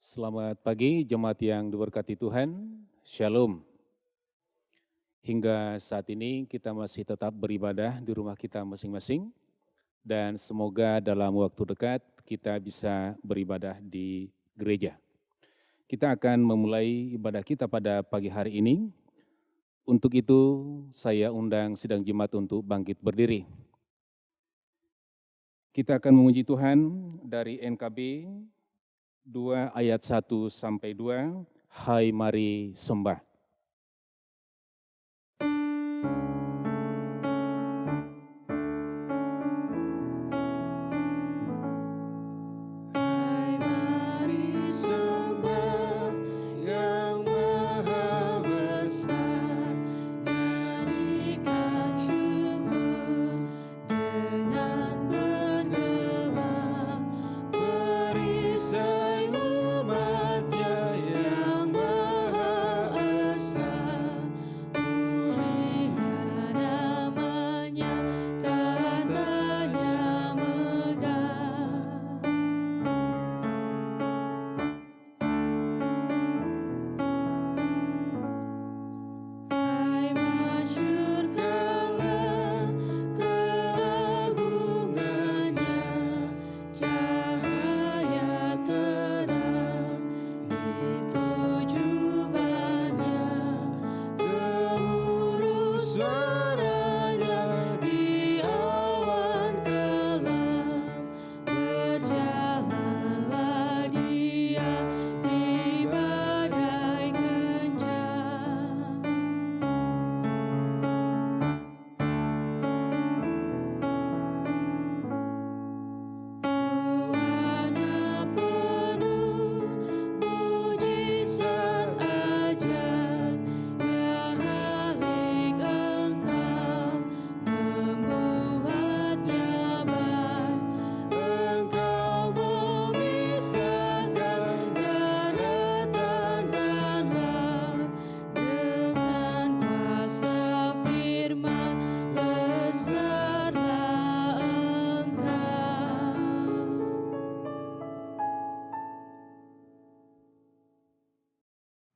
Selamat pagi jemaat yang diberkati Tuhan, Shalom. Hingga saat ini kita masih tetap beribadah di rumah kita masing-masing dan semoga dalam waktu dekat kita bisa beribadah di gereja. Kita akan memulai ibadah kita pada pagi hari ini. Untuk itu saya undang sidang jemaat untuk bangkit berdiri. Kita akan memuji Tuhan dari NKB 2 ayat 1 sampai 2, Hai mari sembah.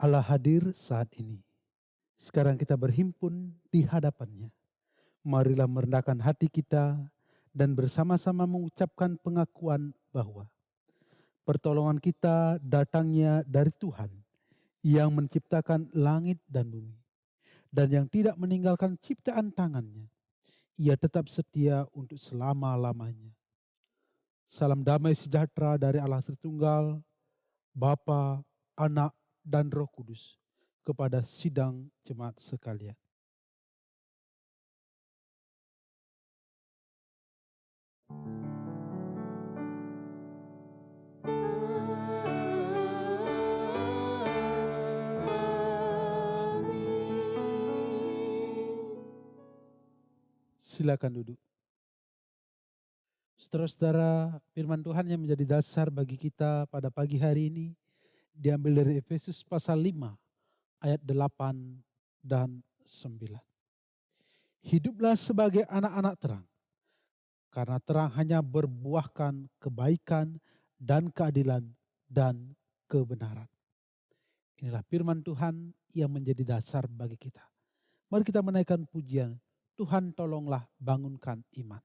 Allah hadir saat ini. Sekarang kita berhimpun di hadapannya. Marilah merendahkan hati kita dan bersama-sama mengucapkan pengakuan bahwa pertolongan kita datangnya dari Tuhan yang menciptakan langit dan bumi dan yang tidak meninggalkan ciptaan tangannya. Ia tetap setia untuk selama-lamanya. Salam damai sejahtera dari Allah Tritunggal, Bapa, Anak, dan Roh Kudus kepada sidang jemaat sekalian. Silakan duduk. Saudara-saudara, firman Tuhan yang menjadi dasar bagi kita pada pagi hari ini diambil dari Efesus pasal 5 ayat 8 dan 9. Hiduplah sebagai anak-anak terang, karena terang hanya berbuahkan kebaikan dan keadilan dan kebenaran. Inilah firman Tuhan yang menjadi dasar bagi kita. Mari kita menaikkan pujian, Tuhan tolonglah bangunkan iman.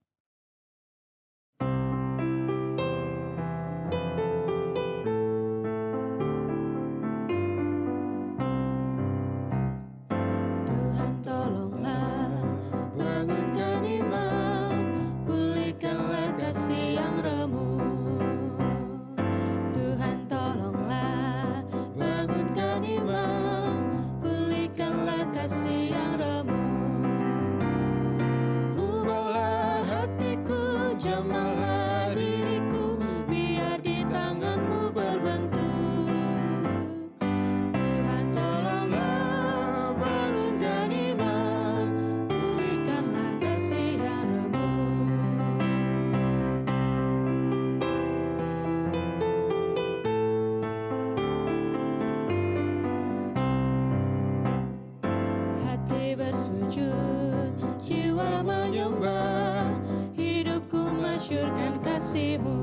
Masyurkan kasih-Mu,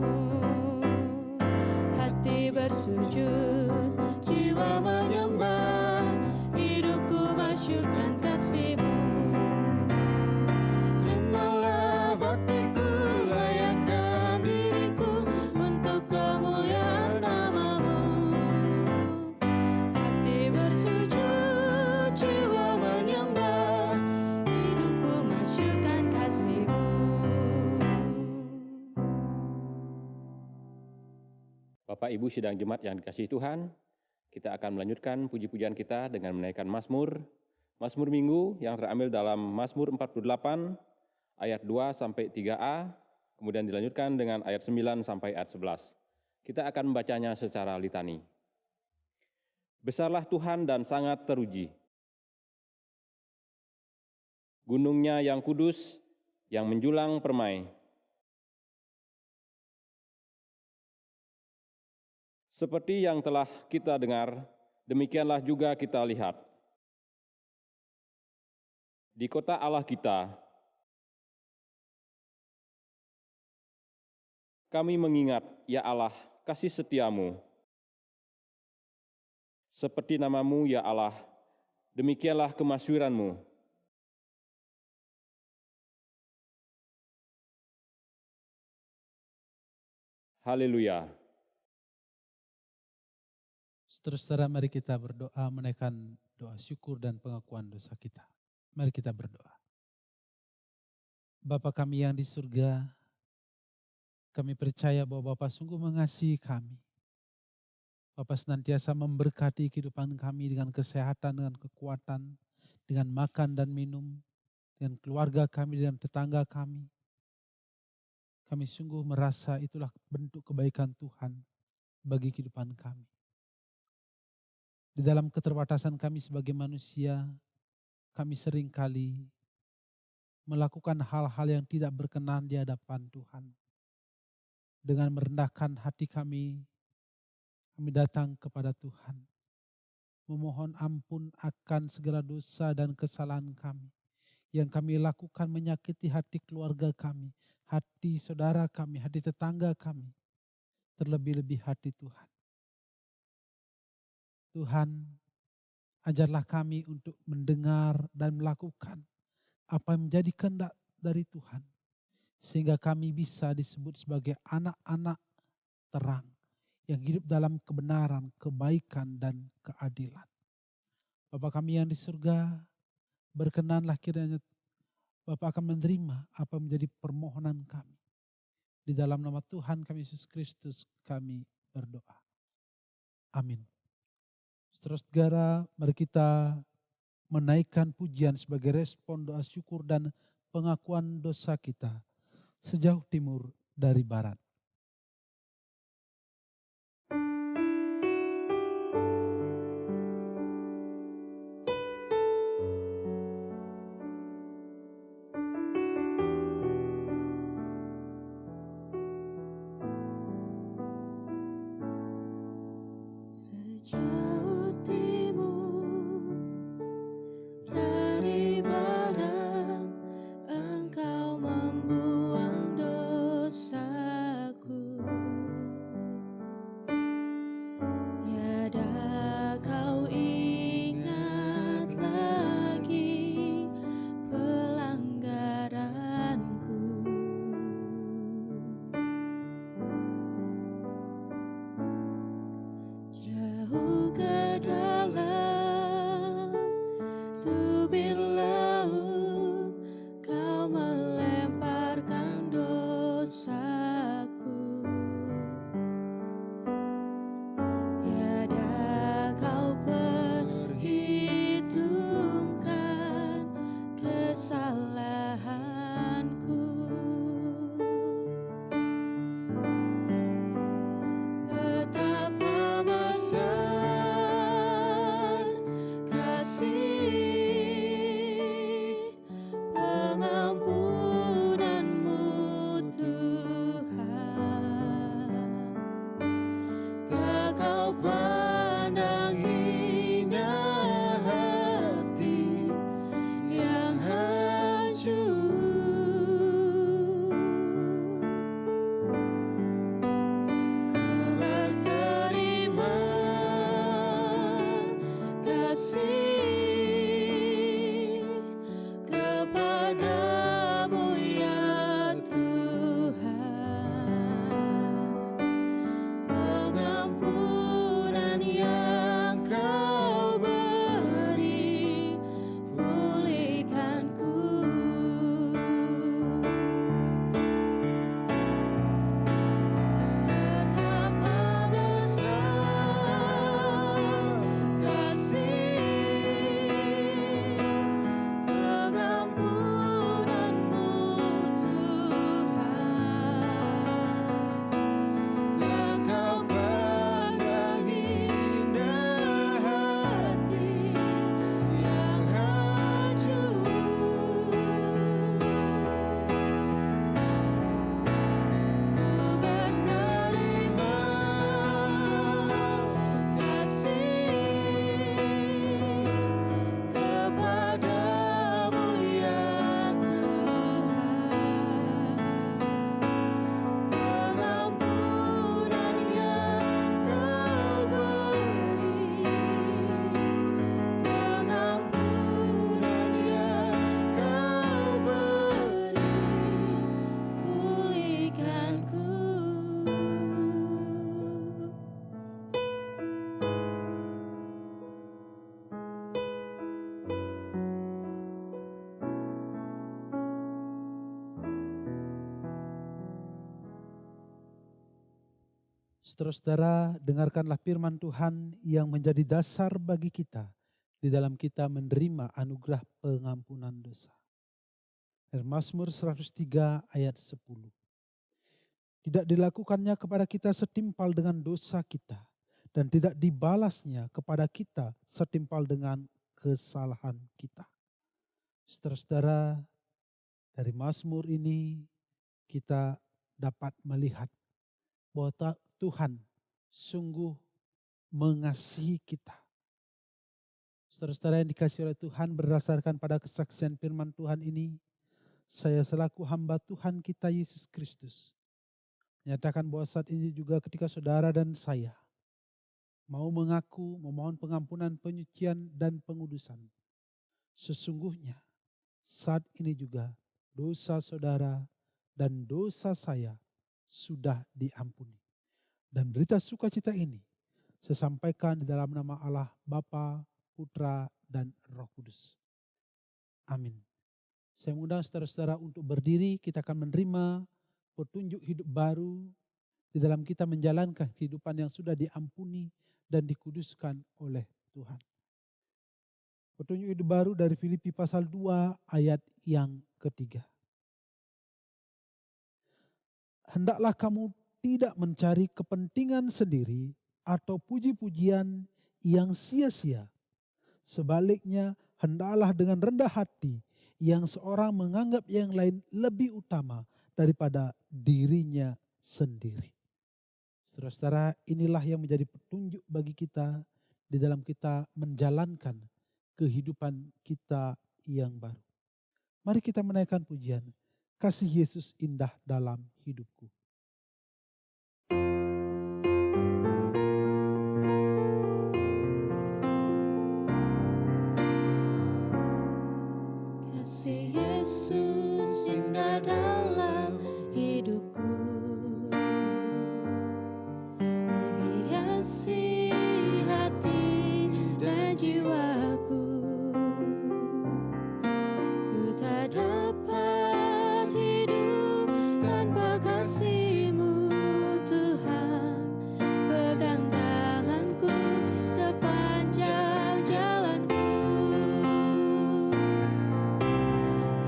hati bersujud. bersujud, jiwa menyembah, hidupku masyurkan kasih-Mu. Terimalah baktiku, layakkan diriku untuk kemuliaan nama-Mu. Hati bersujud, jiwa menyembah, hidupku masyurkan kasih-Mu. Bapak Ibu sidang jemaat yang dikasihi Tuhan, kita akan melanjutkan puji-pujian kita dengan menaikkan Mazmur Minggu yang terambil dalam Mazmur 48 ayat 2 sampai 3a, kemudian dilanjutkan dengan ayat 9 sampai ayat 11. Kita akan membacanya secara litani. Besarlah Tuhan dan sangat teruji. Gunungnya yang kudus, yang menjulang permai. Seperti yang telah kita dengar, demikianlah juga kita lihat. Di kota Allah kita, kami mengingat, ya Allah, kasih setia-Mu. Seperti nama-Mu, ya Allah, demikianlah kemasyhuran-Mu. Haleluya. Saudara-saudara, mari kita berdoa menaikkan doa syukur dan pengakuan dosa kita. Mari kita berdoa. Bapa kami yang di surga, kami percaya bahwa Bapa sungguh mengasihi kami. Bapa senantiasa memberkati kehidupan kami dengan kesehatan, dengan kekuatan, dengan makan dan minum, dengan keluarga kami, dengan tetangga kami. Kami sungguh merasa itulah bentuk kebaikan Tuhan bagi kehidupan kami. Di dalam keterbatasan kami sebagai manusia, kami seringkali melakukan hal-hal yang tidak berkenan di hadapan Tuhan. Dengan merendahkan hati kami datang kepada Tuhan. Memohon ampun akan segala dosa dan kesalahan kami. Yang kami lakukan menyakiti hati keluarga kami, hati saudara kami, hati tetangga kami. Terlebih-lebih hati Tuhan. Tuhan, ajarlah kami untuk mendengar dan melakukan apa yang menjadi kehendak dari Tuhan. Sehingga kami bisa disebut sebagai anak-anak terang yang hidup dalam kebenaran, kebaikan, dan keadilan. Bapa kami yang di surga, berkenanlah kiranya Bapa akan menerima apa menjadi permohonan kami. Di dalam nama Tuhan kami Yesus Kristus kami berdoa. Amin. Saudara-saudara, mari kita menaikkan pujian sebagai respon doa syukur dan pengakuan dosa kita sejauh timur dari barat. Sejauh timur dari barat, Engkau membuang dosaku. Tiada kau ingat lagi pelanggaranku. Jauh ke dalam tubir laut, kau melemparkan dosaku. Tiada kau perhitungkan kesalahanku. Betapa besar kasih Saudara-saudara, dengarkanlah firman Tuhan yang menjadi dasar bagi kita di dalam kita menerima anugerah pengampunan dosa. Dari Mazmur 103 ayat 10. Tidak dilakukannya kepada kita setimpal dengan dosa kita, dan tidak dibalasnya kepada kita setimpal dengan kesalahan kita. Saudara-saudara, dari Mazmur ini kita dapat melihat bahwa Tuhan sungguh mengasihi kita. Saudara-saudara yang dikasihi oleh Tuhan, berdasarkan pada kesaksian firman Tuhan ini, saya selaku hamba Tuhan kita Yesus Kristus menyatakan bahwa saat ini juga ketika saudara dan saya mau mengaku, memohon pengampunan, penyucian, dan pengudusan, sesungguhnya saat ini juga dosa saudara dan dosa saya sudah diampuni. Dan berita sukacita ini saya sampaikan di dalam nama Allah Bapa, Putra, dan Roh Kudus. Amin. Saya mengundang saudara-saudara untuk berdiri, kita akan menerima petunjuk hidup baru di dalam kita menjalankan kehidupan yang sudah diampuni dan dikuduskan oleh Tuhan. Petunjuk hidup baru dari Filipi pasal 2 ayat yang ketiga. Hendaklah kamu tidak mencari kepentingan sendiri atau puji-pujian yang sia-sia. Sebaliknya, hendaklah dengan rendah hati yang seorang menganggap yang lain lebih utama daripada dirinya sendiri. Saudara-saudara, inilah yang menjadi petunjuk bagi kita di dalam kita menjalankan kehidupan kita yang baru. Mari kita menaikkan pujian, kasih Yesus indah dalam hidupku. Kasih Yesus indah dalam hidupku, menghiasi hati dan jiwaku. Ku tak dapat hidup tanpa kasih-Mu, Tuhan. Pegang tanganku sepanjang jalanku.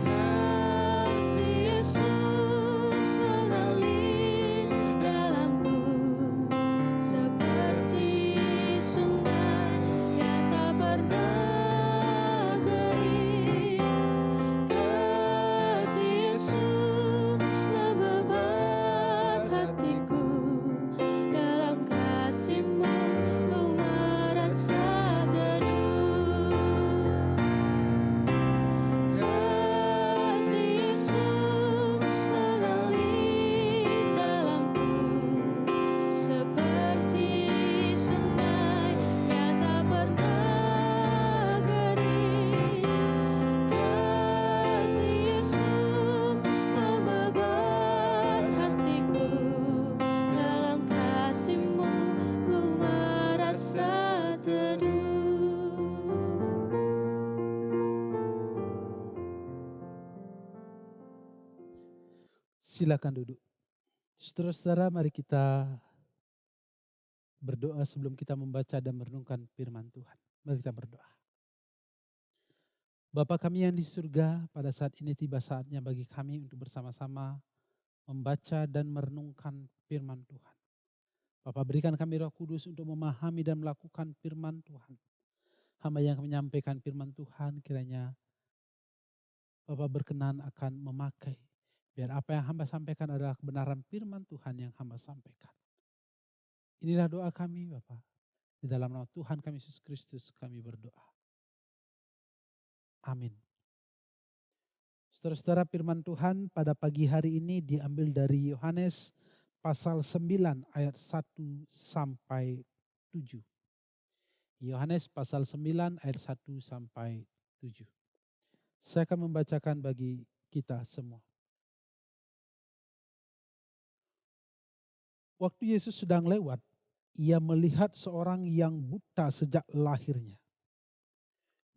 Kasih Yesus mengalir dalamku seperti sungai yang tak pernah kering. Kasih Yesus membebat hatiku, dalam kasih-Mu ku merasa teduh. Kasih Yesus mengalir dalamku seperti sungai yang tak pernah kering. Kasih Yesus membebat hatiku, dalam kasih-Mu ku merasa teduh. Silakan duduk. Saudara-saudara, mari kita berdoa sebelum kita membaca dan merenungkan firman Tuhan. Mari kita berdoa. Bapa kami yang di surga, pada saat ini tiba saatnya bagi kami untuk bersama-sama membaca dan merenungkan firman Tuhan. Bapa, berikan kami Roh Kudus untuk memahami dan melakukan firman Tuhan. Hamba yang menyampaikan firman Tuhan, kiranya Bapa berkenan akan memakai, biar apa yang hamba sampaikan adalah kebenaran firman Tuhan yang hamba sampaikan. Inilah doa kami Bapa. Di dalam nama Tuhan kami Yesus Kristus kami berdoa. Amin. Saudara-saudara, firman Tuhan pada pagi hari ini diambil dari Yohanes pasal 9 ayat 1 sampai 7. Yohanes pasal 9 ayat 1 sampai 7. Saya akan membacakan bagi kita semua. Waktu Yesus sedang lewat, ia melihat seorang yang buta sejak lahirnya.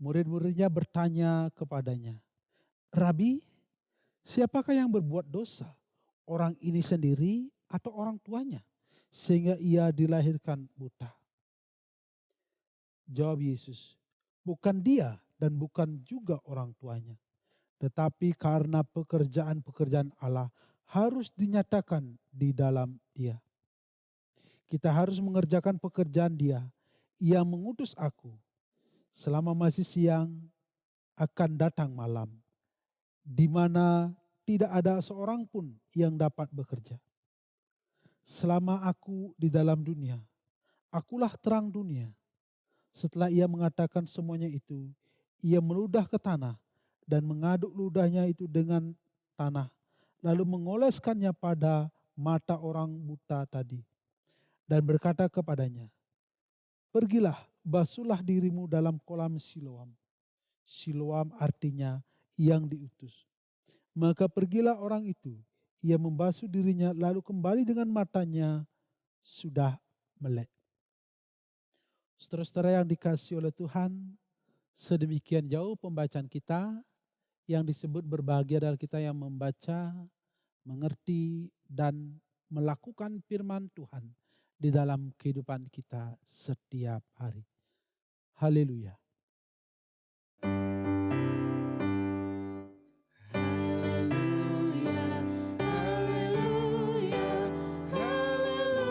Murid-muridnya bertanya kepadanya, Rabi, siapakah yang berbuat dosa? Orang ini sendiri atau orang tuanya? sehingga ia dilahirkan buta? Jawab Yesus, bukan dia dan bukan juga orang tuanya, tetapi karena pekerjaan-pekerjaan Allah harus dinyatakan di dalam dia. Kita harus mengerjakan pekerjaan dia. Ia mengutus aku. Selama masih siang akan datang malam, di mana tidak ada seorang pun yang dapat bekerja. Selama aku di dalam dunia, akulah terang dunia. Setelah ia mengatakan semuanya itu, ia meludah ke tanah dan mengaduk ludahnya itu dengan tanah, lalu mengoleskannya pada mata orang buta tadi dan berkata kepadanya, pergilah, basuhlah dirimu dalam kolam Siloam. Siloam artinya yang diutus. Maka pergilah orang itu, ia membasuh dirinya lalu kembali dengan matanya sudah melek. Saudara-saudara yang dikasihi oleh Tuhan, sedemikian jauh pembacaan kita yang disebut berbahagia adalah kita yang membaca, mengerti, dan melakukan firman Tuhan di dalam kehidupan kita setiap hari. Haleluya. Haleluya, haleluya, haleluya.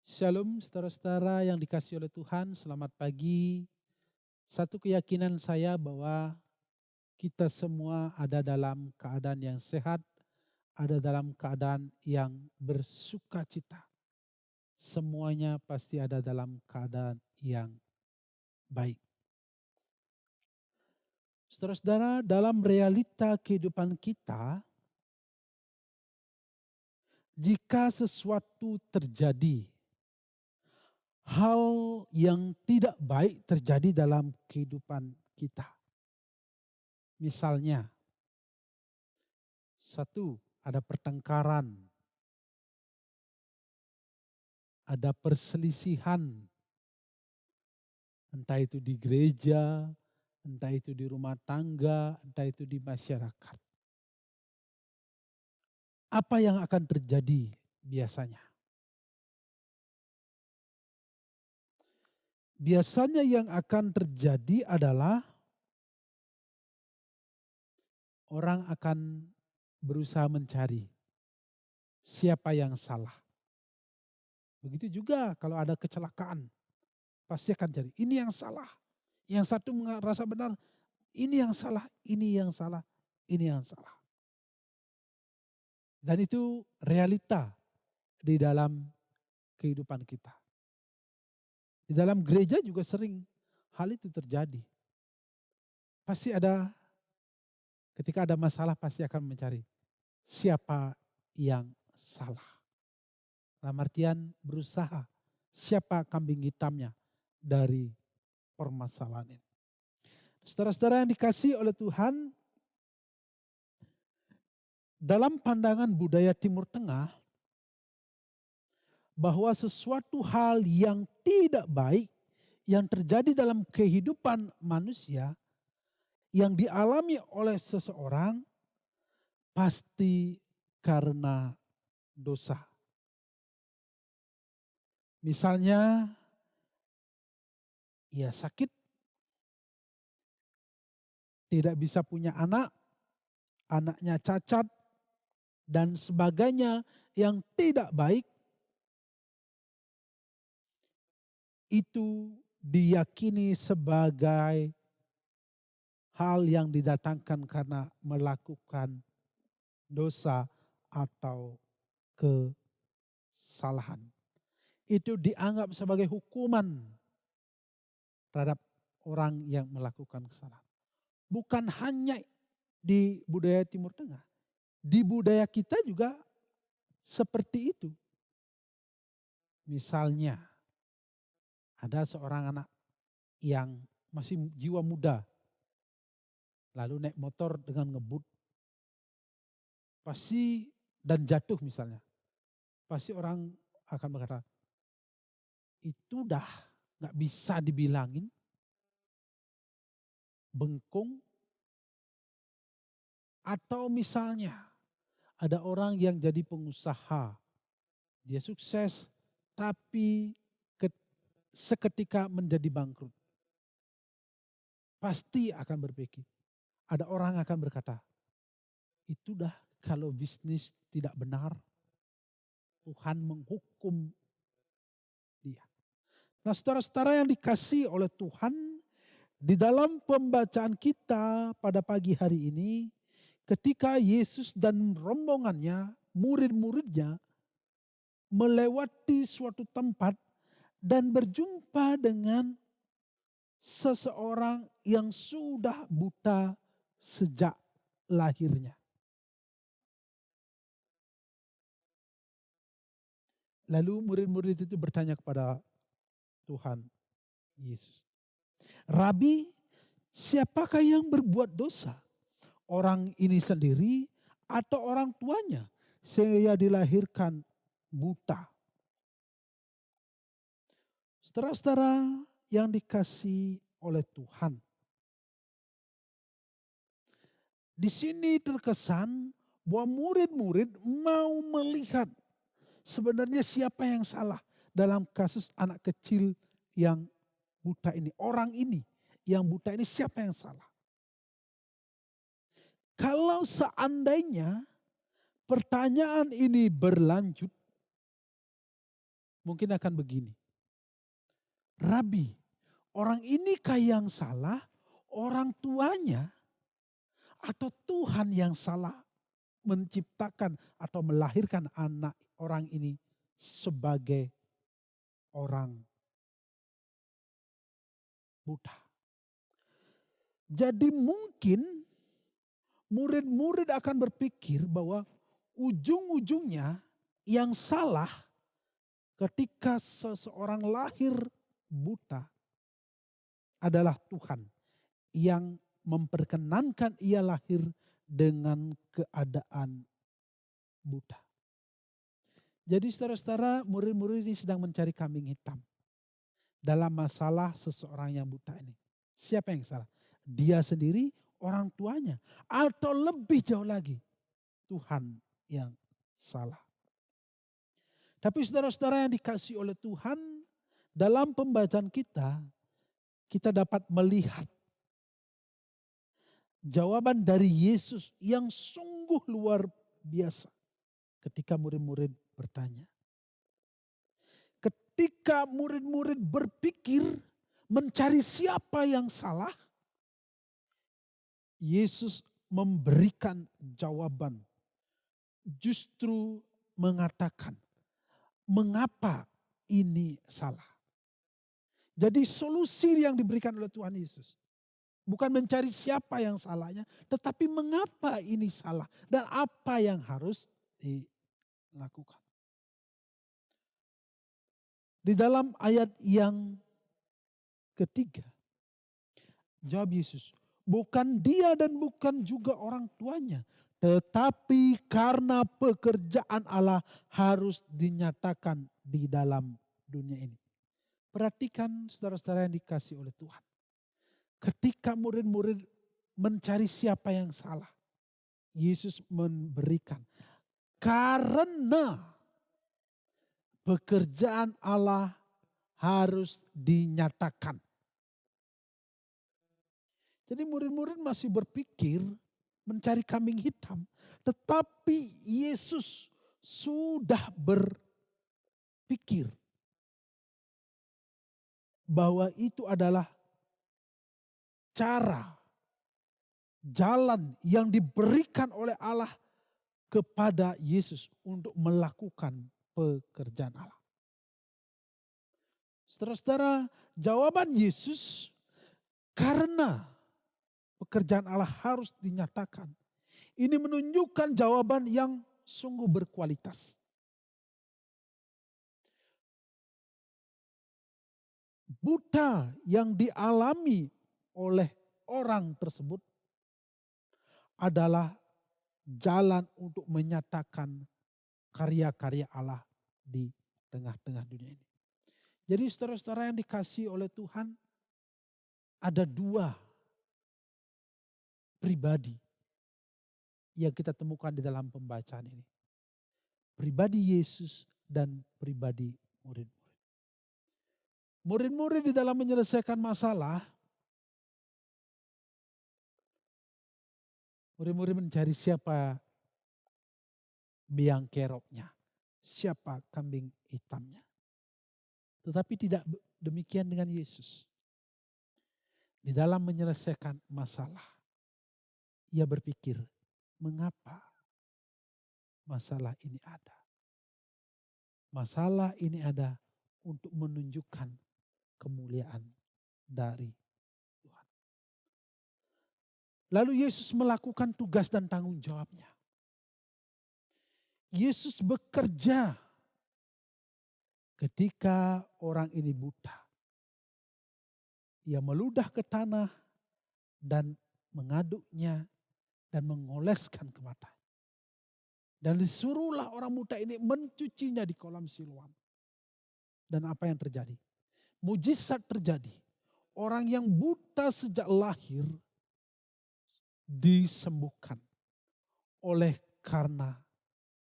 Shalom saudara-saudara yang dikasihi oleh Tuhan, selamat pagi. Satu keyakinan saya bahwa kita semua ada dalam keadaan yang sehat, ada dalam keadaan yang bersuka cita. Semuanya pasti ada dalam keadaan yang baik. Saudara-saudara, dalam realita kehidupan kita, jika sesuatu terjadi, hal yang tidak baik terjadi dalam kehidupan kita. Misalnya, satu, ada pertengkaran, ada perselisihan, entah itu di gereja, entah itu di rumah tangga, entah itu di masyarakat. Apa yang akan terjadi biasanya? Biasanya yang akan terjadi adalah orang akan berusaha mencari siapa yang salah. Begitu juga kalau ada kecelakaan, pasti akan cari, ini yang salah. Yang satu merasa benar, ini yang salah, ini yang salah, ini yang salah. Dan itu realita di dalam kehidupan kita. Di dalam gereja juga sering hal itu terjadi. Pasti ada, ketika ada masalah pasti akan mencari siapa yang salah. Dalam artian berusaha, siapa kambing hitamnya dari permasalahan ini. Saudara-saudara yang dikasihi oleh Tuhan, dalam pandangan budaya Timur Tengah, bahwa sesuatu hal yang tidak baik yang terjadi dalam kehidupan manusia yang dialami oleh seseorang pasti karena dosa. Misalnya, ia sakit, tidak bisa punya anak, anaknya cacat, dan sebagainya yang tidak baik, itu diyakini sebagai hal yang didatangkan karena melakukan dosa atau kesalahan. Itu dianggap sebagai hukuman terhadap orang yang melakukan kesalahan. Bukan hanya di budaya Timur Tengah, di budaya kita juga seperti itu. Misalnya, ada seorang anak yang masih jiwa muda, lalu naik motor dengan ngebut, pasti dan jatuh misalnya, pasti orang akan berkata, itu dah gak bisa dibilangin, bengkung, Atau misalnya ada orang yang jadi pengusaha, dia sukses tapi seketika menjadi bangkrut. Pasti akan berpikir, ada orang akan berkata, itu dah kalau bisnis tidak benar, Tuhan menghukum dia. Nah, saudara-saudara yang dikasihi oleh Tuhan, di dalam pembacaan kita pada pagi hari ini, ketika Yesus dan rombongannya, murid-muridnya melewati suatu tempat dan berjumpa dengan seseorang yang sudah buta sejak lahirnya. Lalu murid-murid itu bertanya kepada Tuhan Yesus, Rabi, siapakah yang berbuat dosa? Orang ini sendiri atau orang tuanya sehingga dilahirkan buta? Saudara-saudara yang dikasihi oleh Tuhan, di sini terkesan bahwa murid-murid mau melihat sebenarnya siapa yang salah dalam kasus anak kecil yang buta ini. Orang ini yang buta ini siapa yang salah? Kalau seandainya pertanyaan ini berlanjut, mungkin akan begini. Rabi, orang inikah yang salah, orang tuanya, atau Tuhan yang salah menciptakan atau melahirkan anak orang ini sebagai orang buta? Jadi mungkin murid-murid akan berpikir bahwa ujung-ujungnya yang salah ketika seseorang lahir buta adalah Tuhan yang memperkenankan ia lahir dengan keadaan buta. Jadi saudara-saudara, murid-murid ini sedang mencari kambing hitam dalam masalah seseorang yang buta ini. Siapa yang salah? Dia sendiri, orang tuanya, atau lebih jauh lagi Tuhan yang salah. Tapi saudara-saudara yang dikasihi oleh Tuhan, dalam pembacaan kita dapat melihat jawaban dari Yesus yang sungguh luar biasa ketika murid-murid bertanya. Ketika murid-murid berpikir mencari siapa yang salah, Yesus memberikan jawaban, justru mengatakan mengapa ini salah. Jadi solusi yang diberikan oleh Tuhan Yesus bukan mencari siapa yang salahnya, tetapi mengapa ini salah dan apa yang harus dilakukan. Di dalam ayat yang ketiga, jawab Yesus, bukan dia dan bukan juga orang tuanya, tetapi karena pekerjaan Allah harus dinyatakan di dalam dunia ini. Perhatikan saudara-saudara yang dikasihi oleh Tuhan. Ketika murid-murid mencari siapa yang salah, Yesus memberikan karena pekerjaan Allah harus dinyatakan. Jadi murid-murid masih berpikir mencari kambing hitam. Tetapi Yesus sudah berpikir bahwa itu adalah cara, jalan yang diberikan oleh Allah kepada Yesus untuk melakukan pekerjaan Allah. Saudara-saudara, jawaban Yesus karena pekerjaan Allah harus dinyatakan. Ini menunjukkan jawaban yang sungguh berkualitas. Buta yang dialami oleh orang tersebut adalah jalan untuk menyatakan karya-karya Allah di tengah-tengah dunia ini. Jadi saudara-saudara yang dikasihi oleh Tuhan, ada dua pribadi yang kita temukan di dalam pembacaan ini. Pribadi Yesus dan pribadi murid-murid. Murid-murid di dalam menyelesaikan masalah, murid-murid mencari siapa biang keroknya, siapa kambing hitamnya. Tetapi tidak demikian dengan Yesus. Di dalam menyelesaikan masalah, ia berpikir, mengapa masalah ini ada? Masalah ini ada untuk menunjukkan kemuliaan dari Tuhan. Lalu Yesus melakukan tugas dan tanggung jawabnya. Yesus bekerja ketika orang ini buta. Ia meludah ke tanah dan mengaduknya dan mengoleskan ke matanya. Dan disuruhlah orang buta ini mencucinya di kolam Siloam. Dan apa yang terjadi? Mujizat terjadi. Orang yang buta sejak lahir disembuhkan oleh karena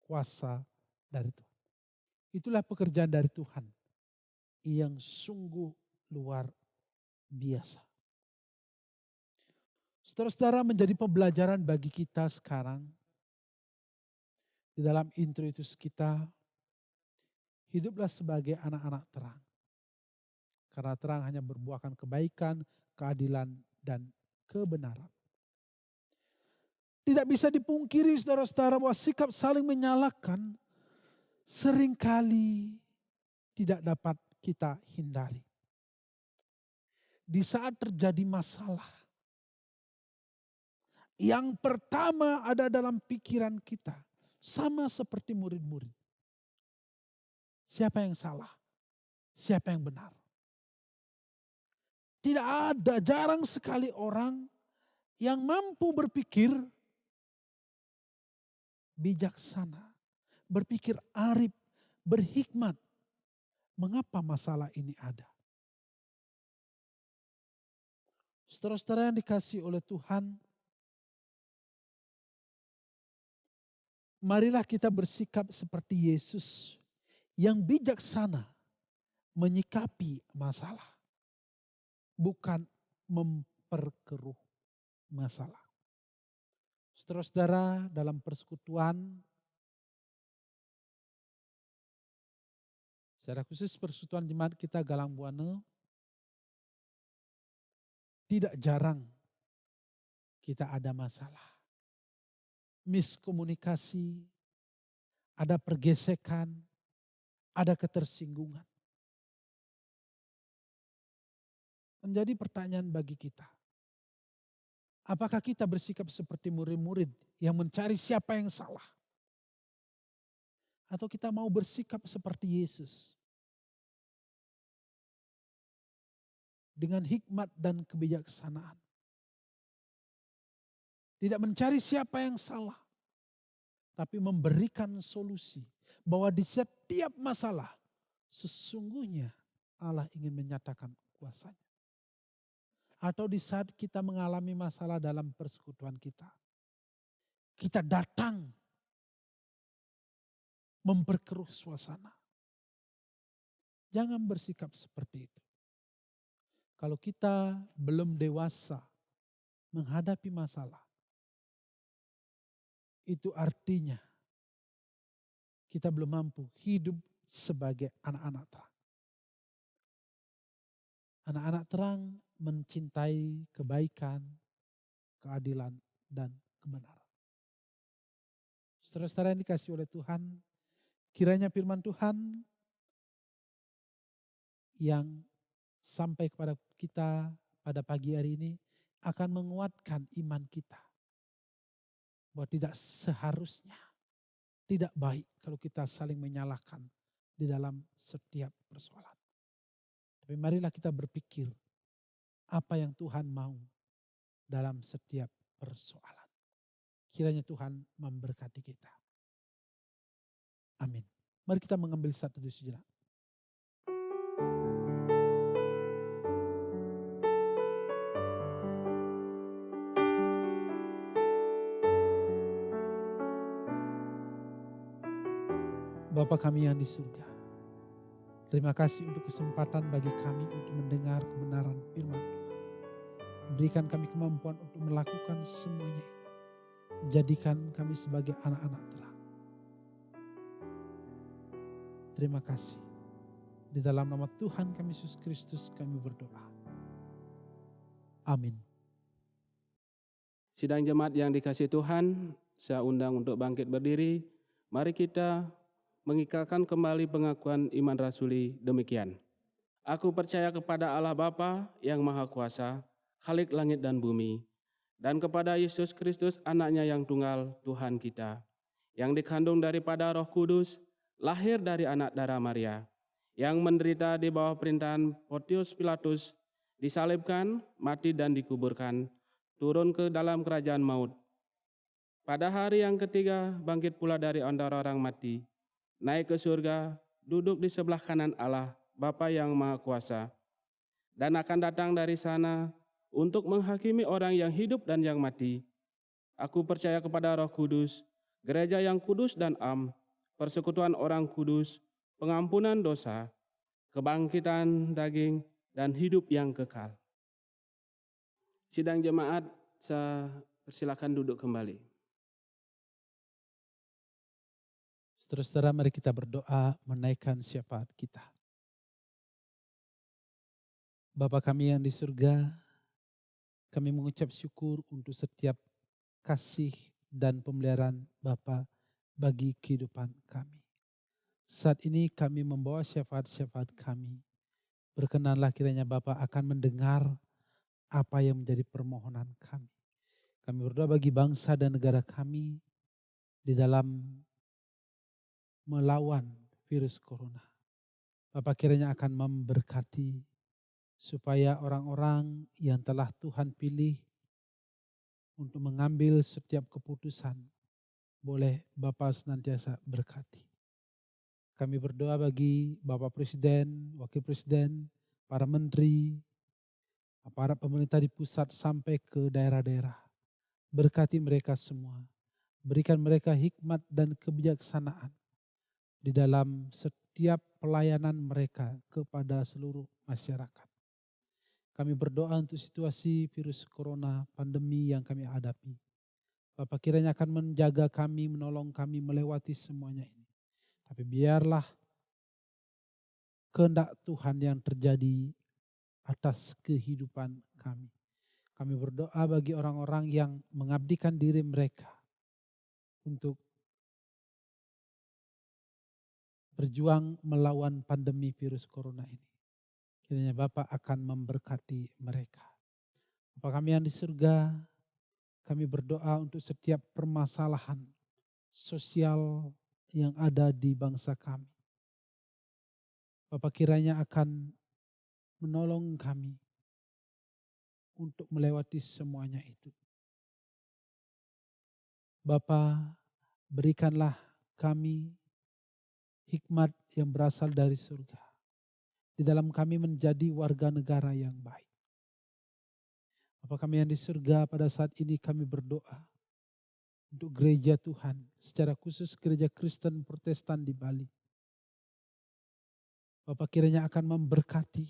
kuasa dari Tuhan. Itulah pekerjaan dari Tuhan yang sungguh luar biasa. Saudara-saudara, menjadi pembelajaran bagi kita sekarang di dalam introitus kita, hiduplah sebagai anak-anak terang. Karena terang hanya berbuahkan kebaikan, keadilan, dan kebenaran. Tidak bisa dipungkiri saudara-saudara bahwa sikap saling menyalahkan seringkali tidak dapat kita hindari. Di saat terjadi masalah, yang pertama ada dalam pikiran kita, sama seperti murid-murid. Siapa yang salah? Siapa yang benar? Tidak ada, jarang sekali orang yang mampu berpikir bijaksana, berpikir arif, berhikmat. Mengapa masalah ini ada? Saudara-saudara yang dikasihi oleh Tuhan, marilah kita bersikap seperti Yesus yang bijaksana menyikapi masalah, bukan memperkeruh masalah. Saudara-saudara, dalam persekutuan, secara khusus persekutuan jemaat kita Galang Buana, tidak jarang kita ada masalah. Miskomunikasi, ada pergesekan, ada ketersinggungan. Menjadi pertanyaan bagi kita. Apakah kita bersikap seperti murid-murid yang mencari siapa yang salah? Atau kita mau bersikap seperti Yesus? Dengan hikmat dan kebijaksanaan. Tidak mencari siapa yang salah. Tapi memberikan solusi. Bahwa di setiap masalah sesungguhnya Allah ingin menyatakan kuasanya. Atau di saat kita mengalami masalah dalam persekutuan kita. Kita datang memperkeruh suasana. Jangan bersikap seperti itu. Kalau kita belum dewasa menghadapi masalah, itu artinya kita belum mampu hidup sebagai anak-anak terang. Anak-anak terang mencintai kebaikan, keadilan, dan kebenaran. Saudara-saudara yang dikasihi oleh Tuhan, kiranya firman Tuhan yang sampai kepada kita pada pagi hari ini akan menguatkan iman kita. Bahwa tidak seharusnya, tidak baik kalau kita saling menyalahkan di dalam setiap persoalan. Tapi marilah kita berpikir apa yang Tuhan mau dalam setiap persoalan. Kiranya Tuhan memberkati kita. Amin. Mari kita mengambil satu sejenak. Bapa kami yang di surga, terima kasih untuk kesempatan bagi kami untuk mendengar kebenaran firman Tuhan. Berikan kami kemampuan untuk melakukan semuanya. Jadikan kami sebagai anak-anak terang. Terima kasih. Di dalam nama Tuhan kami Yesus Kristus kami berdoa. Amin. Sidang jemaat yang dikasihi Tuhan, saya undang untuk bangkit berdiri. Mari kita mengikrarkan kembali pengakuan iman rasuli demikian. Aku percaya kepada Allah Bapa yang Maha Kuasa, Khalik langit dan bumi, dan kepada Yesus Kristus anaknya yang tunggal Tuhan kita, yang dikandung daripada Roh Kudus, lahir dari anak darah Maria, yang menderita di bawah perintahan Pontius Pilatus, disalibkan, mati dan dikuburkan, turun ke dalam kerajaan maut. Pada hari yang ketiga bangkit pula dari antara orang mati, naik ke surga, duduk di sebelah kanan Allah, Bapa yang Maha Kuasa, dan akan datang dari sana untuk menghakimi orang yang hidup dan yang mati. Aku percaya kepada Roh Kudus, gereja yang kudus dan am, persekutuan orang kudus, pengampunan dosa, kebangkitan daging, dan hidup yang kekal. Sidang jemaat, saya persilakan duduk kembali. Saudara-saudara, mari kita berdoa menaikkan syafaat kita. Bapa kami yang di surga, kami mengucap syukur untuk setiap kasih dan pemeliharaan Bapa bagi kehidupan kami. Saat ini kami membawa syafaat-syafaat kami. Berkenanlah kiranya Bapa akan mendengar apa yang menjadi permohonan kami. Kami berdoa bagi bangsa dan negara kami di dalam melawan virus corona. Bapa kiranya akan memberkati supaya orang-orang yang telah Tuhan pilih untuk mengambil setiap keputusan boleh Bapa senantiasa berkati. Kami berdoa bagi Bapak Presiden, Wakil Presiden, para menteri, aparat pemerintah di pusat sampai ke daerah-daerah. Berkati mereka semua. Berikan mereka hikmat dan kebijaksanaan di dalam setiap pelayanan mereka kepada seluruh masyarakat. Kami berdoa untuk situasi virus corona, pandemi yang kami hadapi. Bapak kiranya akan menjaga kami, menolong kami melewati semuanya ini. Tapi biarlah kehendak Tuhan yang terjadi atas kehidupan kami. Kami berdoa bagi orang-orang yang mengabdikan diri mereka untuk berjuang melawan pandemi virus corona ini. Kiranya Bapak akan memberkati mereka. Bapa kami yang di surga, kami berdoa untuk setiap permasalahan sosial yang ada di bangsa kami. Bapak kiranya akan menolong kami untuk melewati semuanya itu. Bapa, berikanlah kami hikmat yang berasal dari surga. Di dalam kami menjadi warga negara yang baik. Bapa kami yang di surga, pada saat ini kami berdoa untuk gereja Tuhan, secara khusus gereja Kristen Protestan di Bali. Bapa kiranya akan memberkati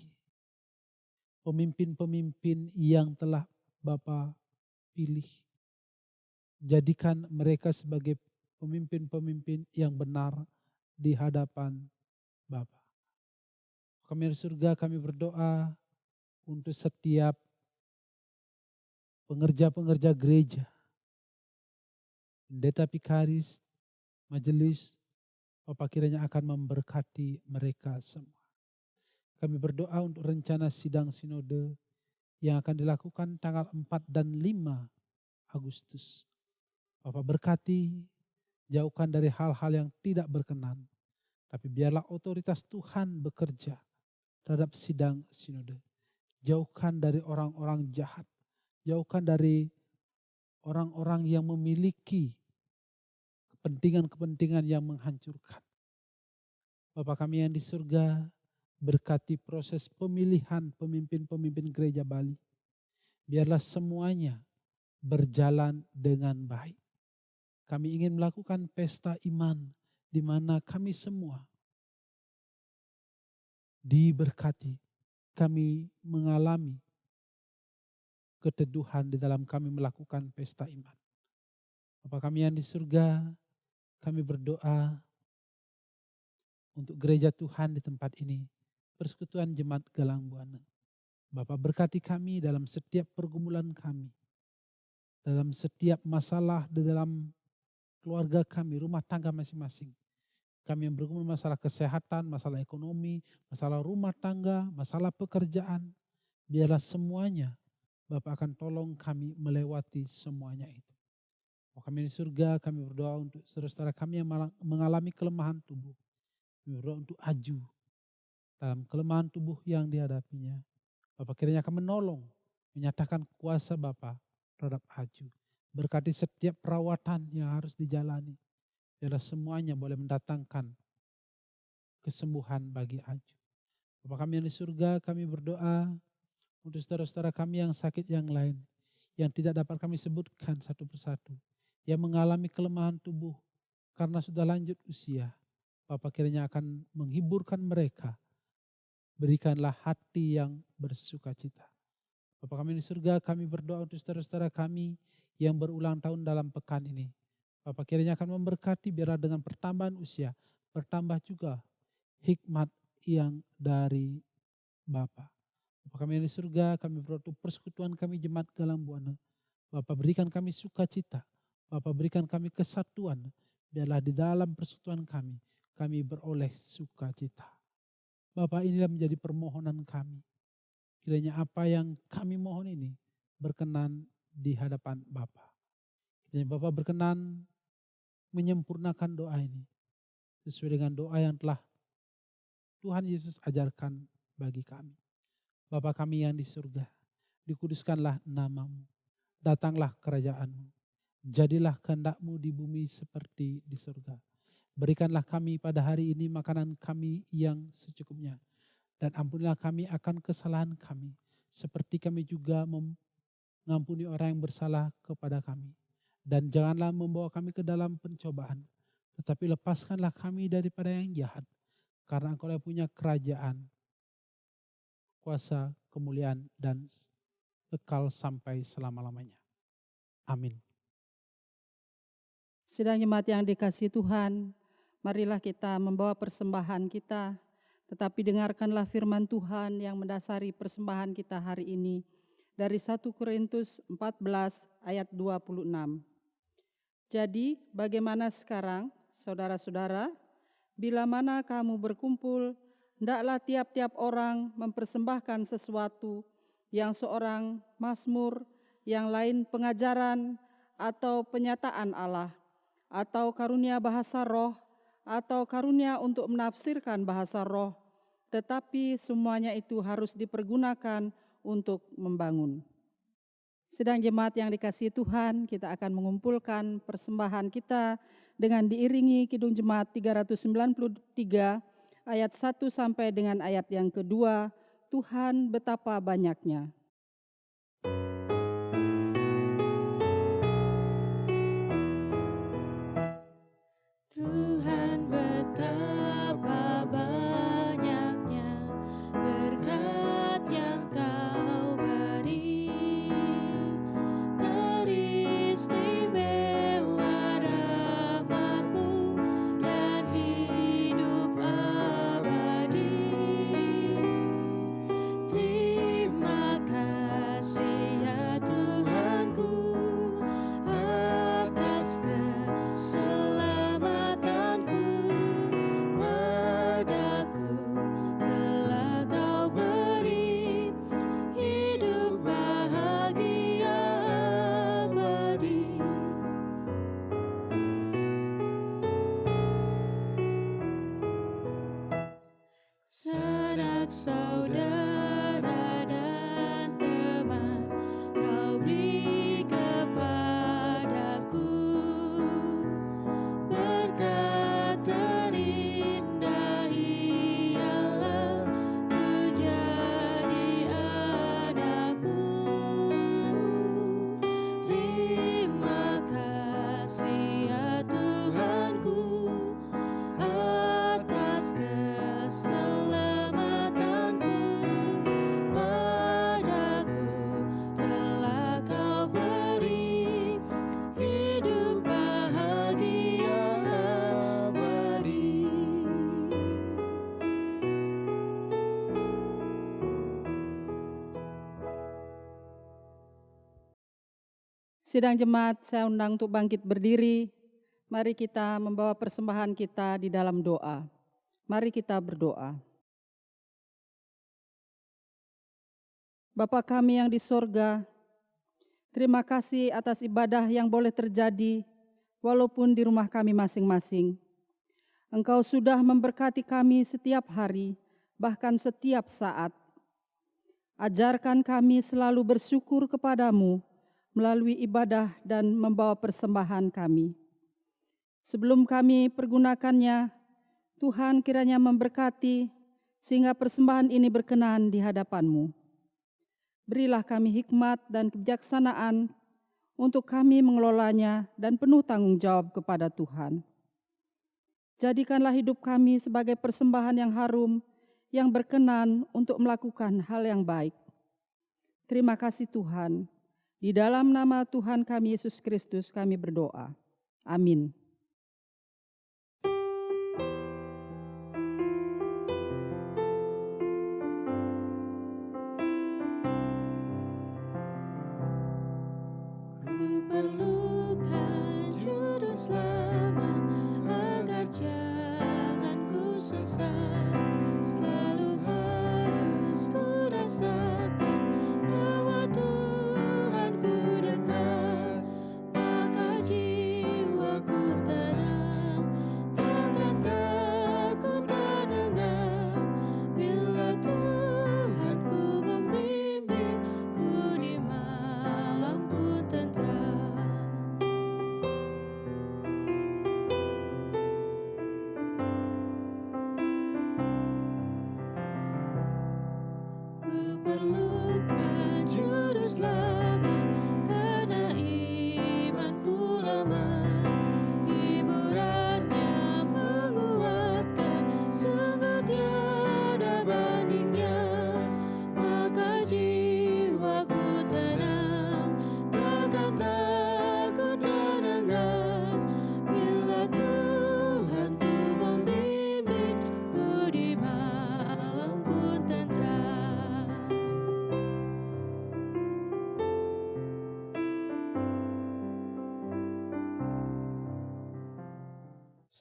pemimpin-pemimpin yang telah Bapa pilih. Jadikan mereka sebagai pemimpin-pemimpin yang benar di hadapan Bapa. Kami di surga, kami berdoa untuk setiap pengerja-pengerja gereja, pendeta pikaris, majelis, Bapa kiranya akan memberkati mereka semua. Kami berdoa untuk rencana sidang sinode yang akan dilakukan tanggal 4 dan 5 Agustus. Bapak berkati, jauhkan dari hal-hal yang tidak berkenan. Tapi biarlah otoritas Tuhan bekerja terhadap sidang sinode. Jauhkan dari orang-orang jahat. Jauhkan dari orang-orang yang memiliki kepentingan-kepentingan yang menghancurkan. Bapa kami yang di surga, berkati proses pemilihan pemimpin-pemimpin gereja Bali. Biarlah semuanya berjalan dengan baik. Kami ingin melakukan pesta iman di mana kami semua diberkati, kami mengalami keteduhan di dalam kami melakukan pesta iman. Bapa kami yang di surga, kami berdoa untuk gereja Tuhan di tempat ini, Persekutuan Jemaat Galang Buana. Bapa berkati kami dalam setiap pergumulan kami, dalam setiap masalah di dalam keluarga kami, rumah tangga masing-masing. Kami yang bergumul masalah kesehatan, masalah ekonomi, masalah rumah tangga, masalah pekerjaan. Biarlah semuanya Bapak akan tolong kami melewati semuanya itu. Kami di surga, kami berdoa untuk saudara-saudara kami yang mengalami kelemahan tubuh. Kami berdoa untuk Aju dalam kelemahan tubuh yang dihadapinya. Bapak kiranya akan menolong, menyatakan kuasa Bapak terhadap Aju. Berkati setiap perawatan yang harus dijalani. Biarlah semuanya boleh mendatangkan kesembuhan bagi Aju. Bapa kami yang di surga, kami berdoa untuk saudara-saudara kami yang sakit yang lain, yang tidak dapat kami sebutkan satu persatu, yang mengalami kelemahan tubuh karena sudah lanjut usia. Bapa kiranya akan menghiburkan mereka. Berikanlah hati yang bersukacita. Bapa kami di surga, kami berdoa untuk saudara-saudara kami yang berulang tahun dalam pekan ini. Bapa kiranya akan memberkati biarlah dengan pertambahan usia, bertambah juga hikmat yang dari Bapa. Bapa kami yang di surga, kami berdoa untuk persekutuan kami Jemaat Galang Buana. Bapa berikan kami sukacita, Bapa berikan kami kesatuan, biarlah di dalam persekutuan kami beroleh sukacita. Bapa inilah menjadi permohonan kami. Kiranya apa yang kami mohon ini berkenan di hadapan Bapa. Kiranya Bapa berkenan menyempurnakan doa ini sesuai dengan doa yang telah Tuhan Yesus ajarkan bagi kami. Bapa kami yang di surga, dikuduskanlah nama-Mu, datanglah kerajaan-Mu, jadilah kehendak-Mu di bumi seperti di surga. Berikanlah kami pada hari ini makanan kami yang secukupnya, dan ampunilah kami akan kesalahan kami, seperti kami juga mengampuni orang yang bersalah kepada kami. Dan janganlah membawa kami ke dalam pencobaan, tetapi lepaskanlah kami daripada yang jahat. Karena Engkau yang punya kerajaan, kuasa, kemuliaan, dan kekal sampai selama-lamanya. Amin. Sidang jemaat yang dikasihi Tuhan, marilah kita membawa persembahan kita, tetapi dengarkanlah firman Tuhan yang mendasari persembahan kita hari ini dari 1 Korintus 14 ayat 26. Jadi bagaimana sekarang, saudara-saudara, bila mana kamu berkumpul, hendaklah tiap-tiap orang mempersembahkan sesuatu, yang seorang mazmur, yang lain pengajaran atau penyataan Allah, atau karunia bahasa roh, atau karunia untuk menafsirkan bahasa roh, tetapi semuanya itu harus dipergunakan untuk membangun. Sedang jemaat yang dikasihi Tuhan, kita akan mengumpulkan persembahan kita dengan diiringi Kidung Jemaat 393 ayat 1 sampai dengan ayat yang kedua, Tuhan betapa banyaknya. Tuhan betapa banyaknya berkat yang Kau beri, teristimewa rahmat-Mu dan hidup abadi. Terima kasih ya Tuhanku atas keselamatanku, padaku telah Kau beri hidup bahagia abadi. Sanak saudara dan teman Kau beri kepadaku, berkat terindah ialah ku jadi anak-Mu. Terima kasih ya Tuhanku Sidang jemaat saya undang untuk bangkit berdiri. Mari kita membawa persembahan kita di dalam doa. Mari kita berdoa. Bapa kami yang di sorga, terima kasih atas ibadah yang boleh terjadi walaupun di rumah kami masing-masing. Engkau sudah memberkati kami setiap hari, bahkan setiap saat. Ajarkan kami selalu bersyukur kepadamu melalui ibadah dan membawa persembahan kami. Sebelum kami pergunakannya, Tuhan kiranya memberkati sehingga persembahan ini berkenan di hadapan-Mu. Berilah kami hikmat dan kebijaksanaan untuk kami mengelolanya dan penuh tanggung jawab kepada Tuhan. Jadikanlah hidup kami sebagai persembahan yang harum, yang berkenan untuk melakukan hal yang baik. Terima kasih Tuhan. Di dalam nama Tuhan kami Yesus Kristus kami berdoa. Amin. Ku perlukan juru selamat agar jangan ku sesat. Selalu harus ku rasakan bahwa Tuhan ku dekat. Maka jiwaku tenang, takkan takut dan enggan. Bila Tuhan ku membimbing, ku di malam pun tentram. Ku perlukan juru selamat karena imanku lemah. Hiburannya menguatkan, sungguh tiada bandingnya. Maka jiwaku tenang, takkan takut dan enggan. Bila Tuhan ku membimbing, ku di malam pun tentram.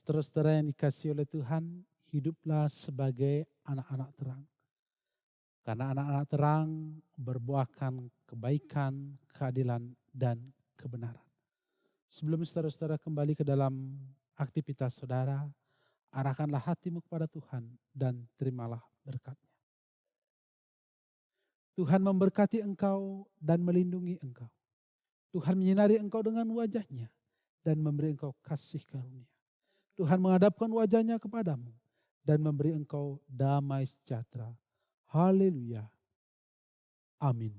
Saudara-saudara yang dikasihi oleh Tuhan, hiduplah sebagai anak-anak terang. Karena anak-anak terang berbuahkan kebaikan, keadilan, dan kebenaran. Sebelum saudara-saudara kembali ke dalam aktivitas saudara, arahkanlah hatimu kepada Tuhan dan terimalah berkat-Nya. Tuhan memberkati engkau dan melindungi engkau. Tuhan menyinari engkau dengan wajah-Nya dan memberi engkau kasih karunia. Tuhan menghadapkan wajah-Nya kepadamu dan memberi engkau damai sejahtera. Haleluya. Amin.